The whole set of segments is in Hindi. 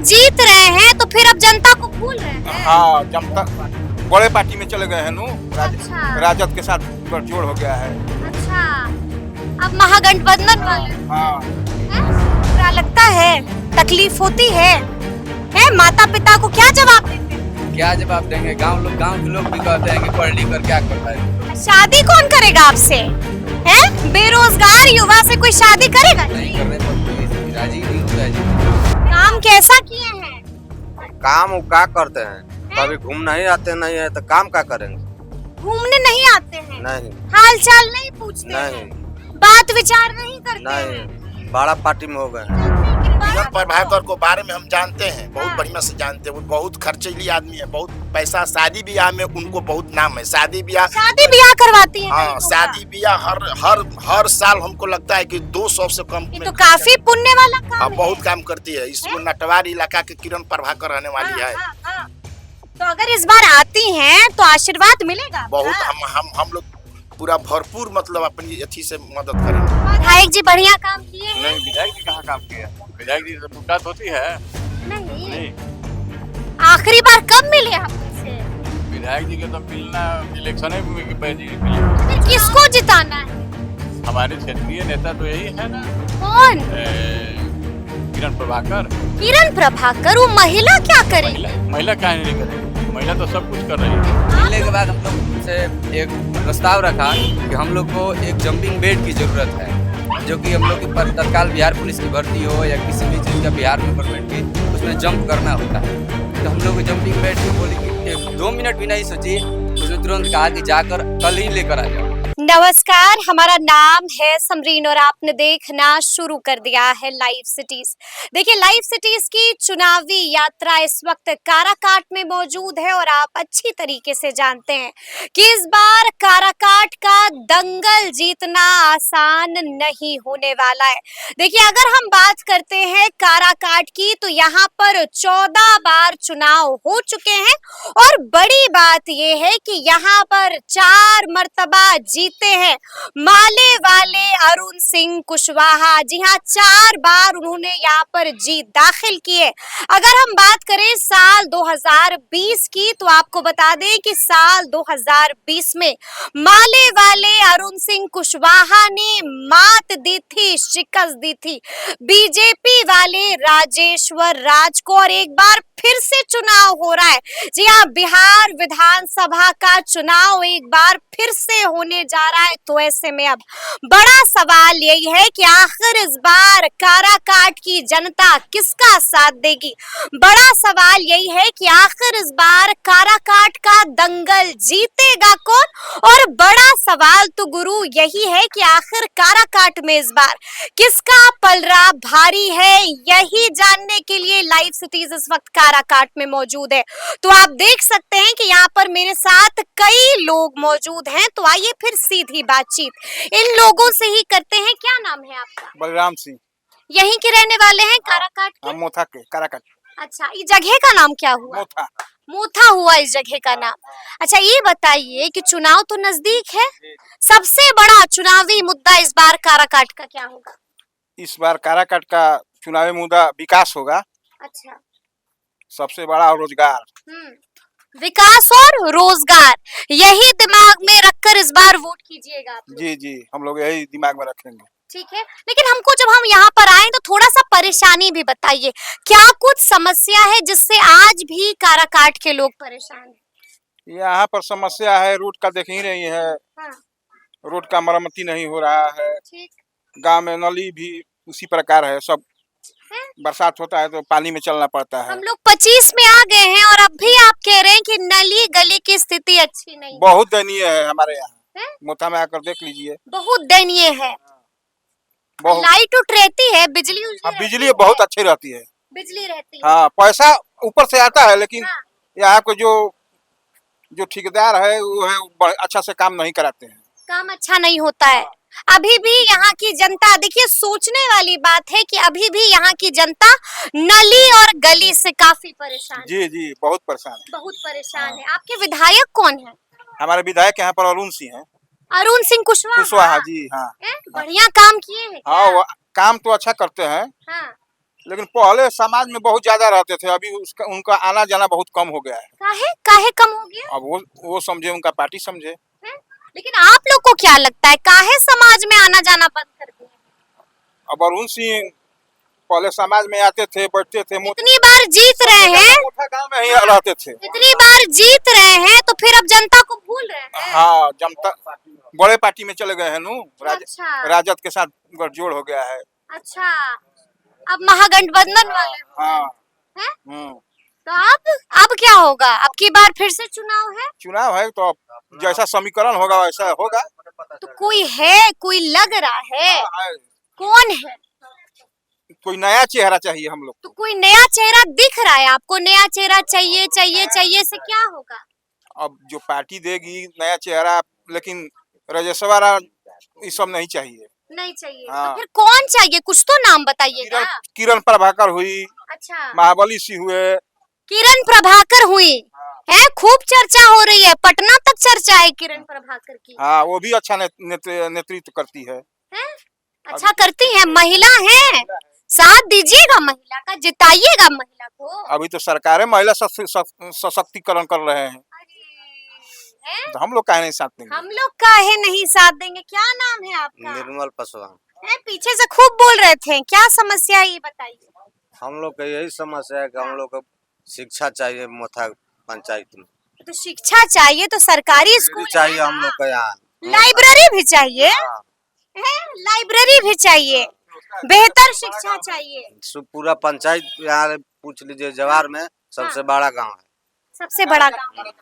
जीत रहे हैं तो फिर अब जनता को भूल रहे हैं। हाँ, जनता बड़े पार्टी में चले गए हैं नु अच्छा। राजद के साथ गठजोड़ हो गया है। अच्छा, अब महागठबंधन वाले हाँ, बुरा लगता है, तकलीफ होती है माता पिता को क्या जवाब देते हैं? क्या जवाब देंगे? गांव के लोग भी कहते हैं कि पढ़ लिख कर क्या करता है। शादी कौन करेगा आपसे? हैं? बेरोजगार युवा से कोई शादी करेगा? नहीं करने पर कोई राजी नहीं होता है। काम कैसा किए हैं? काम वो क्या करते हैं? कभी घूमना ही आते नहीं है तो काम क्या करेंगे? घूमने नहीं आते हैं? नहीं हाल चाल नहीं पूछते नहीं हैं? बात विचार नहीं करते हैं? नहीं, बड़ा पार्टी में हो गए हैं। किरण प्रभाकर को बारे में हम जानते हैं, बहुत बढ़िया से जानते हैं। वो बहुत खर्चीली आदमी है, बहुत पैसा, शादी ब्याह में उनको बहुत नाम है। शादी ब्याह करवाती है? हाँ, शादी ब्याह हर साल हमको लगता है कि 200 से कम ये में तो काफी पुण्य वाला काम हाँ, है। बहुत काम करती है। इसमें नटवार इलाका के किरण प्रभाकर रहने वाली है। हाँ। तो अगर इस बार आती हैं तो आशीर्वाद मिलेगा? बहुत हम लोग पूरा भरपूर मतलब अपनी अथी से मदद करेंगे। विधायक जी बढ़िया काम किए हैं? नहीं, विधायक जी कहाँ काम किया? विधायक जी से मुलाकात होती है? नहीं। आखिरी बार कब मिले आप उनसे? विधायक जी के तो मिलना इलेक्शन में फिर किसको जिताना है? हमारे क्षेत्रीय नेता तो यही है ना, कौन? किरण प्रभाकर। किरण प्रभाकर, वो महिला क्या करेगी? महिला काहे नहीं करेगी? महिला तो सब कुछ कर रही है। मिलने के बाद हम लोग से एक प्रस्ताव रखा कि हम लोग को एक जंपिंग बेड की जरूरत है, जो कि हम लोग के पर तत्काल बिहार पुलिस की भर्ती हो या किसी भी चीज़ का बिहार में परमिट की, उसमें जंप करना होता है। तो हम लोग जंपिंग बेड की बोली कि 2 मिनट भी नहीं सोची, उसने तुरंत कहा कि जाकर कल ही लेकर आ जाओ। नमस्कार, हमारा नाम है समरीन और आपने देखना शुरू कर दिया है लाइव सिटीज। देखिए, लाइव सिटीज की चुनावी यात्रा इस वक्त काराकाट में मौजूद है और आप अच्छी तरीके से जानते हैं कि इस बार काराकाट का दंगल जीतना आसान नहीं होने वाला है। देखिए, अगर हम बात करते हैं काराकाट की तो यहाँ पर 14 बार चुनाव हो चुके हैं और बड़ी बात यह है कि यहाँ पर 4 मर्तबा जीते हैं माले वाले अरुण सिंह कुशवाहा। जी हाँ, 4 बार उन्होंने यहाँ पर जीत दाखिल की है। अगर हम बात करें साल 2020 की तो आपको बता दें कि साल 2020 में माले वाले अरुण सिंह कुशवाहा ने मात दी थी, शिकस्त दी थी बीजेपी वाले राजेश्वर राज को और एक बार फिर से चुनाव हो रहा है। जी हाँ, बिहार विधानसभा का चुनाव एक बार फिर से होने जा रहा है। तो ऐसे में अब बड़ा सवाल यही है कि आखिर इस बार काराकाट की जनता किसका साथ देगी। बड़ा सवाल यही है कि आखिर इस बार काराकाट का दंगल जीतेगा कौन। और बड़ा सवाल तो गुरु यही है कि आखिर काराकाट में इस बार किसका पलड़ा भारी है। यही जानने के लिए लाइव सिटीज इस वक्त काराकाट में मौजूद है। तो आप देख सकते हैं कि यहाँ पर मेरे साथ कई लोग मौजूद हैं। तो आइए फिर सीधी बातचीत इन लोगों से ही करते हैं। क्या नाम है आपका? बलराम सिंह। यहीं के रहने वाले हैं काराकाट के? मोथा के काराकाट। अच्छा, इस जगह का नाम क्या हुआ? मोथा। मोथा हुआ इस जगह का नाम। अच्छा, ये बताइए कि चुनाव तो नजदीक है, सबसे बड़ा चुनावी मुद्दा इस बार काराकाट का क्या होगा? इस बार काराकाट का चुनावी मुद्दा विकास होगा। अच्छा, सबसे बड़ा रोजगार। विकास और रोजगार, यही दिमाग में रखकर इस बार वोट कीजिएगा आप लोग। जी, हम लोग यही दिमाग में रखेंगे। ठीक है, लेकिन हमको जब हम यहाँ पर आए तो थोड़ा सा परेशानी भी बताइए। क्या कुछ समस्या है जिससे आज भी काराकाट के लोग परेशान हैं? यहाँ पर समस्या है, रोड का देख ही रही है। हाँ। रोड का मरम्मती नहीं हो रहा है। ठीक। गांव में नली भी उसी प्रकार है, सब बरसात होता है तो पानी में चलना पड़ता है। हम लोग 25 में आ गए हैं और अब भी आप कह रहे हैं कि नली गली की स्थिति अच्छी नहीं। बहुत दयनीय है हमारे यहाँ। मोथा में आकर देख लीजिए, बहुत दयनीय है। लाइट उठ रहती है, बिजली बिजली बहुत अच्छी रहती है। बिजली रहती है। हाँ, पैसा ऊपर से आता है, लेकिन यहाँ को जो ठेकेदार है वो है अच्छा से काम नहीं कराते हैं। काम अच्छा नहीं होता है। अभी भी यहाँ की जनता, देखिए सोचने वाली बात है कि अभी भी यहाँ की जनता नली और गली से काफी परेशान है। जी, बहुत परेशान है। आपके विधायक कौन है? हमारे विधायक यहाँ पर अरुण सिंह है। अरुण सिंह कुशवाहा। जी हाँ। बढ़िया काम किए हैं। हाँ, वो काम तो अच्छा करते हैं। हाँ। लेकिन पहले समाज में बहुत ज्यादा रहते थे, अभी उसका उनका आना जाना बहुत कम हो गया है। काहे काहे कम हो गया अब वो समझे, उनका पार्टी समझे। है? लेकिन आप लोग को क्या लगता है काहे समाज में आना जाना बंद कर दिए? अब अरुण सिंह पहले समाज में आते थे, बैठते थे, इतनी बार जीत रहे हैं, मोटा गांव में ही रहते थे। इतनी बार जीत रहे हैं तो फिर अब जनता को भूल रहे हैं। हाँ, जनता बड़े पार्टी में चले गए हैं नू, अच्छा। राजद के साथ गठजोड़ हो गया है। अच्छा, अब महागठबंधन वाले हाँ। हैं? हम्म। तो अब क्या होगा? अब की बार फिर से चुनाव है? चुनाव है तो अब जैसा समीकरण होगा वैसा होगा। तो कोई है, कोई लग रहा है, कौन है? कोई नया चेहरा चाहिए हम लोग। तो कोई नया चेहरा दिख रहा है आपको? नया चेहरा चाहिए चाहिए चाहिए से क्या होगा? अब जो पार्टी देगी नया चेहरा, लेकिन राजेश्वरा ये सब नहीं चाहिए। नहीं चाहिए। हाँ। तो फिर कौन चाहिए? कुछ तो नाम बताइएगा। किरण प्रभाकर हुई, अच्छा, महाबली सिंह हुए। किरण प्रभाकर हुई है, खूब चर्चा हो रही है, पटना तक चर्चा है किरण प्रभाकर की। हाँ, वो भी अच्छा नेतृत्व करती है। हैं? अच्छा करती है, महिला है, साथ दीजिएगा महिला का, जिताइएगा महिला को। अभी तो सरकारें महिला सशक्तिकरण कर रहे हैं, हैं? तो हम लोग काहे नहीं साथ देंगे। हम लोग काहे नहीं साथ देंगे? क्या नाम है आपका? निर्मल पासवान। हैं? पीछे से खूब बोल रहे थे, क्या समस्या है ये बताइए। हम लोग का यही समस्या है कि हम लोग को शिक्षा चाहिए मोथा पंचायत में। तो शिक्षा चाहिए तो सरकारी स्कूल चाहिए हम लोग का यहाँ। लाइब्रेरी भी चाहिए हाँ। है, लाइब्रेरी भी चाहिए, बेहतर शिक्षा चाहिए। पूरा पंचायत यहाँ पूछ लीजिए, जवार में सबसे बड़ा गांव है। सबसे बड़ा गांव,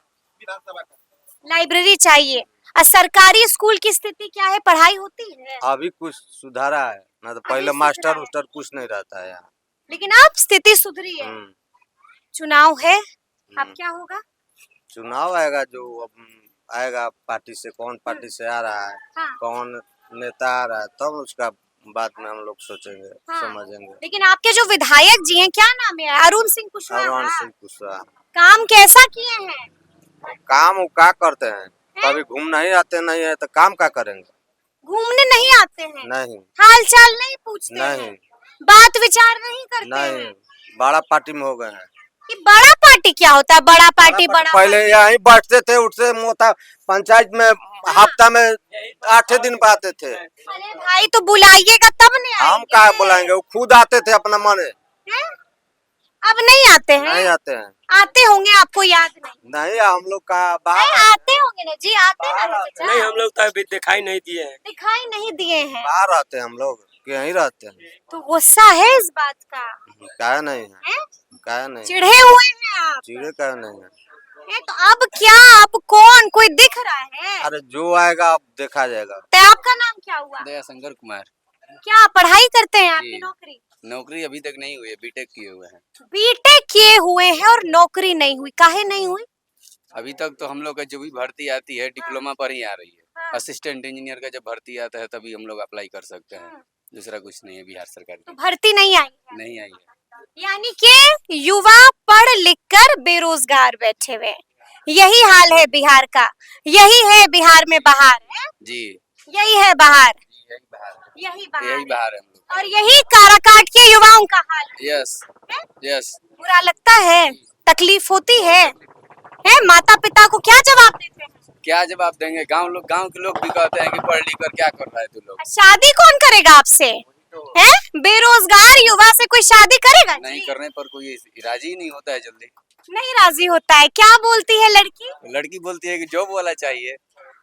लाइब्रेरी चाहिए। और सरकारी स्कूल की स्थिति क्या है? पढ़ाई होती है? अभी कुछ सुधारा है, ना तो पहले अभी मास्टर सुधरा है। उस्टर कुछ नहीं रहता है यहाँ। लेकिन अब स्थिति सुधरी है। चुनाव है, अब क्या होगा? चुनाव आएगा, जो अब आएगा पार्टी से, कौन पार्टी से आ रहा है, हाँ। कौन नेता आ रहा है, तब तो उसका बाद में हम लोग सोचेंगे, हाँ। समझेंगे। लेकिन आपके जो विधायक जी हैं, क्या नाम है? अरुण सिंह अरुण कुशवाहा, सिंह कुशवाहा काम कैसा किए हैं? काम वो क्या करते हैं? कभी घूम नहीं आते, नहीं है तो काम क्या करेंगे? घूमने नहीं आते हैं, नहीं हाल चाल नहीं पूछते नहीं हैं, बात विचार नहीं करते नहीं, हैं। बड़ा पार्टी में हो गए हैं। ये बड़ा पार्टी क्या होता है? बड़ा पार्टी, बड़ा पहले यहीं बैठते थे, उठते मोता पंचायत में हफ्ता में 8 दिन पे आते थे। अरे भाई तो बुलाइएगा तब नहीं हम आएंगे। क्या बुलाएंगे, वो खुद आते थे अपना मन है। हैं? अब नहीं आते हैं? नहीं आते हैं। आते होंगे, आपको याद नहीं? नहीं, हम लोग का नहीं, बाहर आते होंगे ना जी, आते ना चाचा। नहीं, हम लोग तो अभी दिखाई नहीं दिए हैं। दिखाई नहीं दिए हैं बाहर रहते हैं हम लोग, कि यहीं रहते हैं। तो गुस्सा है इस बात का? क्या नहीं है, हैं? क्या नहीं, चिढ़े हुए हैं आप? चिड़े क्या नहीं है। हैं? तो अब क्या, अब कौन, कोई दिख रहा है? अरे जो आएगा अब देखा जाएगा। तो आपका नाम क्या हुआ? दयाशंकर कुमार। क्या पढ़ाई करते हैं? आपकी जी। नौकरी? नौकरी अभी तक नहीं हुई है, बीटेक किए हुए हैं। बीटेक किए हुए हैं और नौकरी नहीं हुई, काहे नहीं हुई? अभी तक तो हम लोग का जो भी भर्ती आती है डिप्लोमा पर ही आ रही है। हाँ। असिस्टेंट इंजीनियर का जब भर्ती आता है तभी हम लोग अप्लाई कर सकते हैं, दूसरा कुछ नहीं है बिहार सरकार तो की। भर्ती नहीं आई है, नहीं आई है। यानी कि युवा पढ़ लिख कर बेरोजगार बैठे हुए हैं। यही हाल है बिहार का, यही है बिहार में बहार है, जी, यही है बहार, यही बाहर है, यही बहार यही है। बाहर है हम लोग। और यही काराकाट के युवाओं का हाल है। Yes yes. बुरा लगता है, तकलीफ होती है माता पिता को क्या जवाब देते हैं? क्या जवाब देंगे? गांव के लोग भी कहते हैं कि पढ़ लिख कर क्या कर रहा है तू लोग। शादी कौन करेगा आपसे? है बेरोजगार युवा से कोई शादी करेगा? नहीं जी? करने पर कोई राजी ही नहीं होता है जल्दी। नहीं राजी होता है। क्या बोलती है लड़की? लड़की बोलती है कि जॉब वाला चाहिए।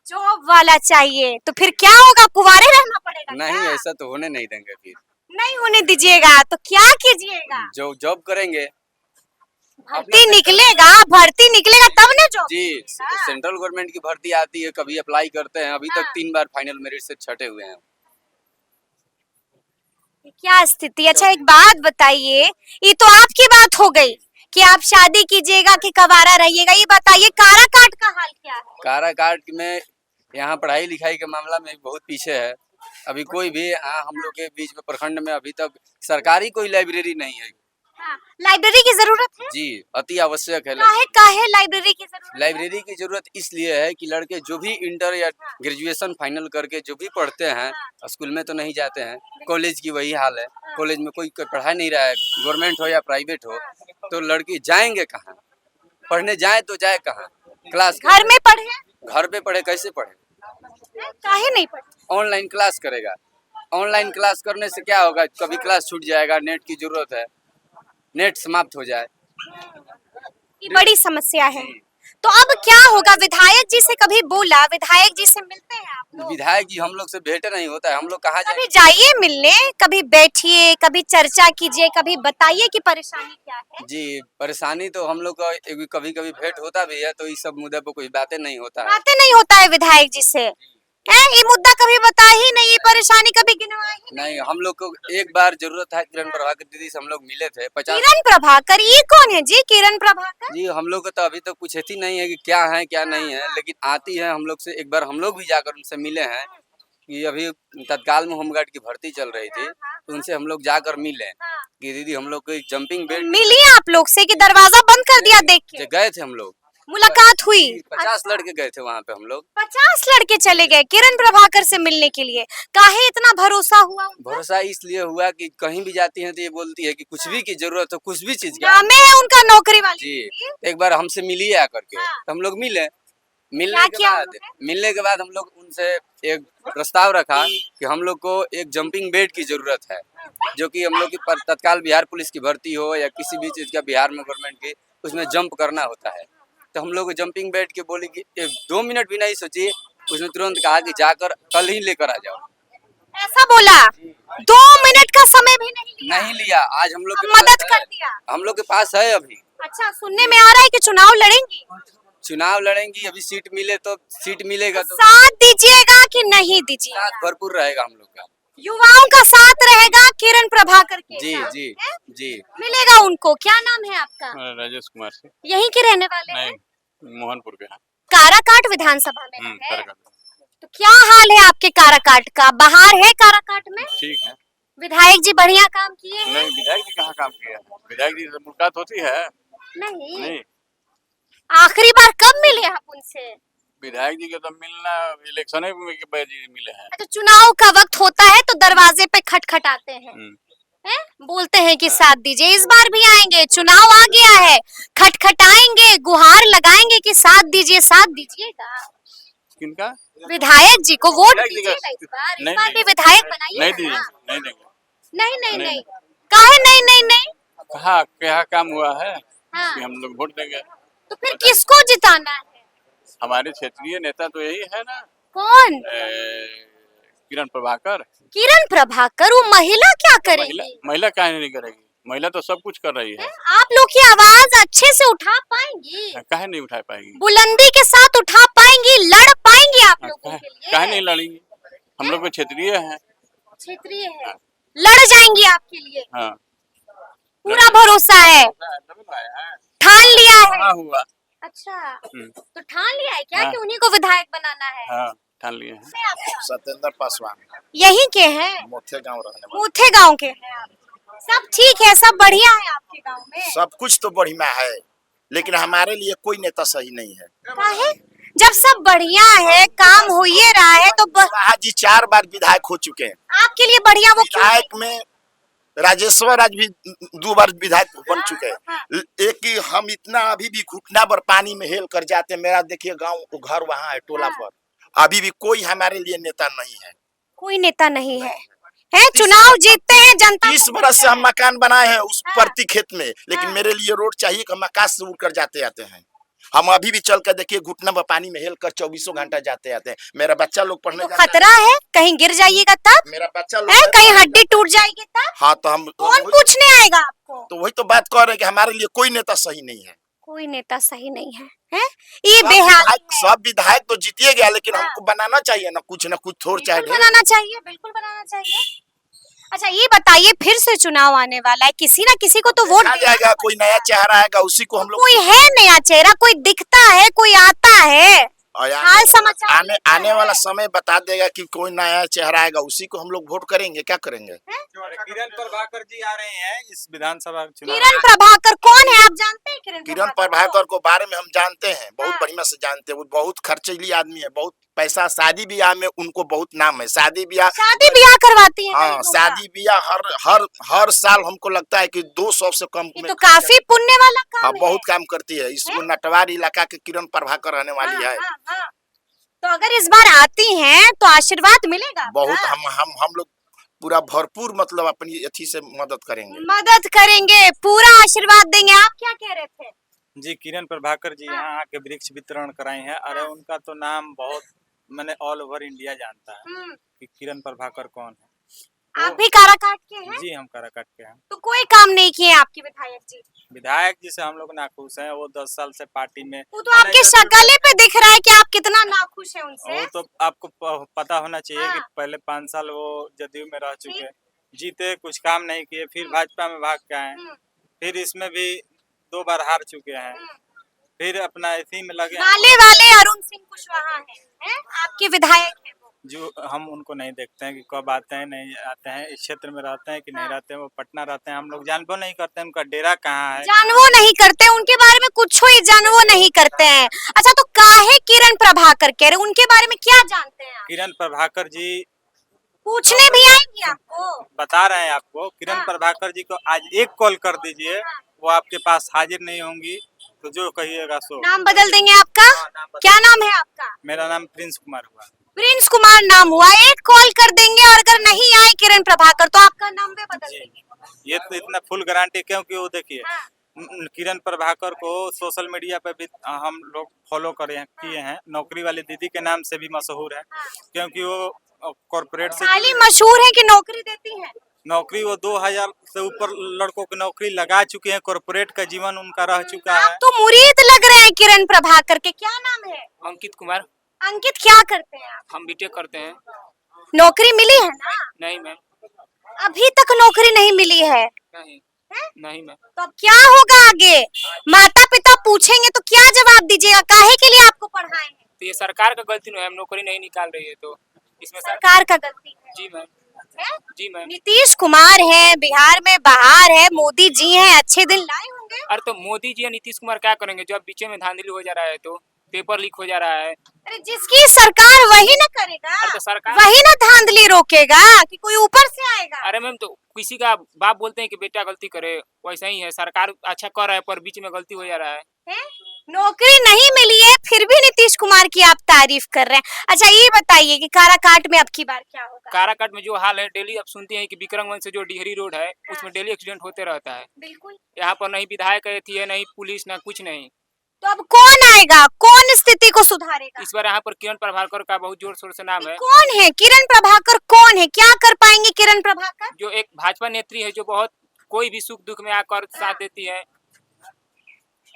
जॉब वाला चाहिए। तो फिर क्या होगा, कुंवारे रहना पड़ेगा? नहीं, क्या? ऐसा तो होने नहीं देंगे। फिर नहीं होने दीजिएगा तो क्या कीजिएगा? जो जॉब करेंगे भर्ती निकलेगा तब ना जॉब। जी। सेंट्रल गवर्नमेंट की भर्ती आती है, कभी अप्लाई करते हैं, अभी तक 3 बार फाइनल मेरिट से छटे हुए हैं। क्या स्थिति? अच्छा एक बात बताइए, ये तो आपकी बात हो गई कि आप शादी कीजिएगा कि कवारा रहिएगा, ये बताइए काराकाट का हाल क्या है? काराकाट में यहाँ पढ़ाई लिखाई के मामला में बहुत पीछे है। अभी कोई भी हम लोग के बीच में प्रखंड में अभी तक सरकारी कोई लाइब्रेरी नहीं है। लाइब्रेरी की जरूरत है? जी, अति आवश्यक है। काहे लाइब्रेरी की जरूरत है? लाइब्रेरी की जरूरत इसलिए है कि लड़के जो भी इंटर या ग्रेजुएशन फाइनल करके जो भी पढ़ते हैं, स्कूल में तो नहीं जाते हैं, कॉलेज की वही हाल है। कॉलेज में कोई पढ़ा नहीं रहा है, गवर्नमेंट हो या प्राइवेट हो, तो लड़के जाएंगे कहाँ? पढ़ने जाए तो जाए कहाँ? क्लास घर में पढ़े? घर पे पढ़े, कैसे पढ़े? काहे नहीं पढ़े? ऑनलाइन क्लास करेगा। ऑनलाइन क्लास करने से क्या होगा? कभी क्लास छूट जाएगा, नेट की जरूरत है, नेट समाप्त हो जाए। ये बड़ी समस्या है। तो अब क्या होगा? विधायक जी से कभी बोला? विधायक जी से मिलते हैं आप लोग? विधायक जी हम लोग से भेंट नहीं होता है, हम लोग कहाँ कभी जाए? जाइए मिलने, कभी बैठिए, कभी चर्चा कीजिए, कभी बताइए कि परेशानी क्या है। जी, परेशानी तो हम लोग का कभी कभी भेंट होता भी है, तो इस सब मुद्दे पर कोई बातें नहीं होता है। बातें नहीं होता है विधायक जी से? ये मुद्दा कभी बता ही नहीं, ये परेशानी कभी गिनवा ही नहीं, हम लोग को एक बार जरूरत है, किरण प्रभाकर दीदी से हम लोग मिले थे 50। किरण प्रभाकर, ये कौन है जी किरण प्रभाकर? जी, हम लोग को तो अभी तक कुछ ही नहीं है कि क्या है क्या नहीं है, लेकिन आती है हम लोग से। एक बार हम लोग भी जाकर उनसे मिले हैं कि अभी तत्काल में होमगार्ड की भर्ती चल रही थी, तो उनसे हम लोग जाकर मिले कि दीदी हम लोग को एक जंपिंग बेड मिली आप लोग से कि दरवाजा बंद कर दिया देख के? गए थे हम लोग, मुलाकात हुई? 50 लड़के गए थे वहाँ पे हम लोग। 50 लड़के चले गए किरण प्रभाकर से मिलने के लिए? काहे इतना भरोसा हुआ? भरोसा इसलिए हुआ कि कहीं भी जाती है तो ये बोलती है कि कुछ भी की जरूरत हो, कुछ भी चीज का। नामे है उनका नौकरी वाली। जी, एक बार हमसे मिलिए आकर के, तो हम लोग मिले। मिलने के बाद हम लोग उनसे एक प्रस्ताव रखा कि हम लोग को एक जंपिंग बेड की जरूरत है, जो कि हम लोग की तत्काल बिहार पुलिस की भर्ती हो या किसी भी चीज का बिहार में गवर्नमेंट की, उसमें जंप करना होता है। तो हम लोग जंपिंग बेड की बोली कि 2 मिनट भी नहीं सोची, उसने तुरंत कहा कि जाकर कल ही लेकर आ जाओ। ऐसा बोला? 2 मिनट का समय भी नहीं लिया। आज हम लोग के मदद पास कर है, दिया। हम लोग के पास है अभी। अच्छा, सुनने में आ रहा है कि चुनाव लड़ेंगी? चुनाव लड़ेंगी, अभी सीट मिले तो सीट मिलेगा तो साथ दीजिएगा कि नहीं दीजिएगा? साथ भरपूर रहेगा हम लोग का। युवाओं का साथ रहेगा किरण प्रभाकर के जी साथ, जी है? जी। मिलेगा उनको। क्या नाम है आपका? राजेश कुमार से। यहीं के रहने वाले हैं? नहीं, मोहनपुर के हैं। काराकाट विधानसभा में है? काराकाट। तो क्या हाल है आपके काराकाट का? बाहर है काराकाट में? ठीक है। विधायक जी बढ़िया काम किए हैं? नहीं, विधायक जी कहाँ काम किया है? विधायक जी से मुलाकात होती है? नहीं। आखिरी बार कब मिले आप उनसे? विधायक जी के तो मिलना इलेक्शन में मिले हैं। तो चुनाव का वक्त होता है तो दरवाजे पे खटखटाते हैं, हैं? बोलते हैं कि साथ दीजिए। इस बार भी आएंगे, चुनाव आ गया है, खटखटाएंगे, गुहार लगाएंगे कि साथ दीजिए, साथ दीजिएगा। किनका? विधायक जी को वोट विधायक जी का- दीजिएगा इस बार। इस नहीं, बार नहीं। भी विधायक बनाइए नहीं ना। दीजिए, नहीं देंगे। नहीं नहीं नहीं। नहीं। काहे नहीं नहीं नहीं? कहाँ क्या काम हुआ है हाँ। कि हम लोग वोट देंगे? तो फिर किसको जिताना है? हमारे क्षेत्रीय नेता तो यही है ना, कौन? किरण प्रभाकर। किरण प्रभाकर। वो महिला क्या करेगी? महिला काहे नहीं करेगी? महिला तो सब कुछ कर रही है। आप लोग की आवाज अच्छे से उठा पाएंगी? काहे नहीं उठा पाएगी? बुलंदी के साथ उठा पाएंगी? लड़ पाएंगी आप लोगों के लिए? काहे नहीं लड़ेंगी? हम लोग को क्षेत्रीय है। क्षेत्रीय है, लड़ जाएंगी आपके लिए? हाँ। पूरा भरोसा है, ठान लिया है? हाँ हुआ। अच्छा, तो ठान लिया है क्या हाँ। कि उन्हीं को विधायक बनाना है? हाँ, ठान लिए हैं। सत्येंद्र पासवान, यहीं के हैं? मोथे गांव रहने वाले। मोथे गांव के हैं आप? सब ठीक है, सब बढ़िया है आपके गांव में? सब कुछ तो बढ़िया है, लेकिन हमारे लिए कोई नेता सही नहीं है। काहे? जब सब बढ़िया है, काम हो ये रहा है तो कुशवाहा जी 4 बार विधायक हो चुके हैं। आपके लिए बढ़िया वो क्यों? विधायक में राजेश्वर आज भी 2 बार विधायक बन चुके हैं। एक कि हम इतना अभी भी घुटना पर पानी में हेल कर जाते हैं। मेरा देखिए गांव घर वहाँ है टोला पर, अभी भी कोई हमारे लिए नेता नहीं है। कोई नेता नहीं है? चुनाव जीतते हैं जनता। 30 बरस से हम मकान बनाए हैं उस प्रति खेत में, लेकिन मेरे लिए रोड चाहिए कि हम आकाश से उड़कर जाते आते हैं। हम अभी भी चल कर देखिए घुटना में पानी में हेल कर 24 घंटा जाते आते हैं। मेरा बच्चा लोग पढ़ने तो जाता खतरा है, कहीं गिर जाइएगा तब? मेरा बच्चा है लोग कहीं हड्डी टूट जाएगी तब? हाँ, तो हम कौन पूछने आएगा आपको? तो वही तो बात कर रहे हैं कि हमारे लिए कोई नेता सही नहीं है। कोई नेता सही नहीं है, हैं? ये बेहाल सब विधायक तो जीतिए गया, लेकिन हमको बनाना चाहिए ना कुछ थोड़ चाहे ढेर। बनाना चाहिए, बिल्कुल बनाना चाहिए। अच्छा ये बताइए, फिर से चुनाव आने वाला है, किसी ना किसी को तो वोट देखा जाएगा, कोई नया चेहरा आएगा उसी को हम लोग। कोई है नया चेहरा? कोई दिखता है? कोई आता है? और हाल समाचार आने वाला समय बता देगा कि कोई नया चेहरा आएगा, उसी को हम लोग वोट करेंगे। क्या करेंगे? किरण प्रभाकर जी आ रहे हैं इस विधानसभा चुनाव किरण प्रभाकर कौन है, आप जानते हैं किरण प्रभाकर को बारे में हम जानते हैं, बहुत बढ़िया से जानते हैं। वो बहुत खर्चीली आदमी है, बहुत पैसा, शादी ब्याह में उनको बहुत नाम है। शादी ब्याह करवाती है हाँ, शादी ब्याह हर साल हमको लगता है कि 200 से कम ये में तो काफी पुण्य वाला काम हाँ, है। बहुत काम करती है। इसको नटवार इलाका के किरण प्रभाकर रहने वाली है। हाँ। तो अगर इस बार आती हैं तो आशीर्वाद मिलेगा आपका? बहुत हम लोग पूरा भरपूर मतलब अपनी अथी से मदद करेंगे, पूरा आशीर्वाद देंगे। आप क्या कह रहे थे? जी किरण प्रभाकर जी यहाँ आके वृक्ष वितरण कराए हैं। अरे उनका तो नाम बहुत मैंने ऑल ओवर इंडिया जानता है कि किरण प्रभाकर कौन है। आप भी काराकाट के हैं? जी हम काराकाट के हैं। तो कोई काम नहीं किए आपके विधायक जी? विधायक जी से हम लोग नाखुश हैं। वो 10 साल से पार्टी में वो तो आपके शक्ल पे दिख रहा है कि आप कितना नाखुश हैं उनसे। वो तो आपको पता होना चाहिए कि पहले 5 साल वो जदयू में रह चुके, जीते, कुछ काम नहीं किए, फिर भाजपा में भाग के आए, फिर इसमें भी 2 बार हार चुके हैं, फिर अपना इसी में लगे। नाले वाले अरुण सिंह कुशवाहा हैं, आपके विधायक हैं वो। जो हम उनको नहीं देखते हैं कि कब आते हैं नहीं आते हैं, इस क्षेत्र में रहते हैं कि नहीं रहते हैं। वो पटना रहते हैं, हम लोग जानबो नहीं करते हैं उनका डेरा कहाँ है। जानवो नहीं करते, उनके बारे में कुछ ही जानवो नहीं करते हैं। अच्छा, तो काहे किरण प्रभाकर कह रहे, उनके बारे में क्या जानते हैं आप? किरण प्रभाकर जी पूछने भी आएंगे आपको? बता रहे हैं आपको। किरण प्रभाकर जी को आज एक कॉल कर दीजिए, वो आपके पास हाजिर नहीं होंगी, तो जो कहिएगा सो। नाम बदल देंगे आपका? क्या नाम है आपका? मेरा नाम प्रिंस कुमार हुआ। प्रिंस कुमार नाम हुआ, एक कॉल कर देंगे और अगर नहीं आए किरण प्रभाकर तो आपका नाम भी बदल देंगे। ये तो इतना फुल गारंटी, क्योंकि वो देखिए किरण प्रभाकर को सोशल मीडिया पे भी हम लोग फॉलो किए हैं। नौकरी वाली दीदी के नाम से भी मशहूर है, क्योंकि वो कॉर्पोरेट से खाली मशहूर है कि नौकरी देती है? नौकरी वो 2000 से ऊपर लड़कों को नौकरी लगा चुके हैं। कॉर्पोरेट का जीवन उनका रह चुका है। आप तो मुरीद लग रहे हैं किरण प्रभाकर के। क्या नाम है? अंकित कुमार। अंकित, क्या करते हैं आप? हम बीटेक करते हैं। नौकरी मिली है ना? नहीं मैम। अभी तक नौकरी नहीं मिली है? नहीं मैम। तो अब क्या होगा आगे? माता पिता पूछेंगे तो क्या जवाब दीजिएगा? काहे के लिए आपको पढ़ाए हैं? तो ये सरकार का गलती नहीं है, हम नौकरी नहीं निकाल रही है तो इसमें सरकार का गलती है? जी मैम। जी मैम। नीतीश कुमार है, बिहार में बाहर है, मोदी जी हैं, अच्छे दिन लाए होंगे। अरे तो मोदी जी या नीतीश कुमार क्या करेंगे जो अब बीच में धांधली हो जा रहा है, तो पेपर लीक हो जा रहा है। अरे जिसकी सरकार वही ना करेगा, अरे तो सरकार वही ना धांधली रोकेगा कि कोई ऊपर से आएगा। अरे मैम, तो किसी का बाप बोलते हैं कि बेटा गलती करे, वैसा ही है। सरकार अच्छा कर रहा है पर बीच में गलती हो जा रहा है। नौकरी नहीं मिली है फिर भी नीतीश कुमार की आप तारीफ कर रहे हैं। अच्छा ये बताइए कि काराकाट में अब की बार क्या होगा? काराकाट में जो हाल है, डेली अब सुनते हैं कि विक्रमगंज से जो डिहरी रोड है उसमें डेली एक्सीडेंट होते रहता है। बिल्कुल। यहाँ पर नहीं विधायक थी है, नहीं पुलिस, ना कुछ नहीं। तो अब कौन आएगा, कौन स्थिति को सुधारेगा? इस बार यहाँ पर किरण प्रभाकर का बहुत जोर शोर से नाम है। कौन है किरण प्रभाकर? कौन है, क्या कर पाएंगे किरण प्रभाकर? जो एक भाजपा नेत्री है, जो बहुत कोई भी सुख दुख में आकर साथ देती है,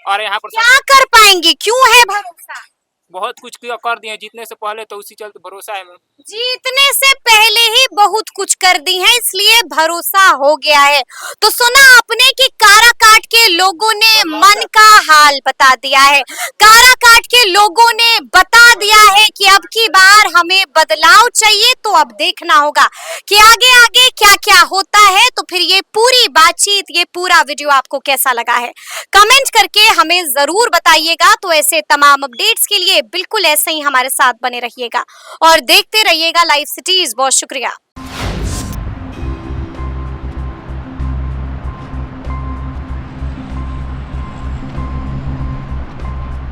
और यहाँ पर क्या कर पाएंगे, क्यों है भरोसा? बहुत कुछ कर दिए जीतने से पहले, तो उसी चलते भरोसा है मैम। जीतने से पहले ही बहुत कुछ कर दी है, इसलिए भरोसा हो गया है। तो सुना आपने कि काराकाट के लोगों ने मन का हाल बता दिया है। काराकाट के लोगों ने बता दिया है कि अब की बार हमें बदलाव चाहिए। तो अब देखना होगा कि आगे आगे क्या क्या होता है। तो फिर ये पूरी बातचीत, ये पूरा वीडियो आपको कैसा लगा है, कमेंट करके हमें जरूर बताइएगा। तो ऐसे तमाम अपडेट्स के लिए बिल्कुल ऐसे ही हमारे साथ बने रहिएगा और देखते रहिएगा लाइव सिटीज। बहुत शुक्रिया।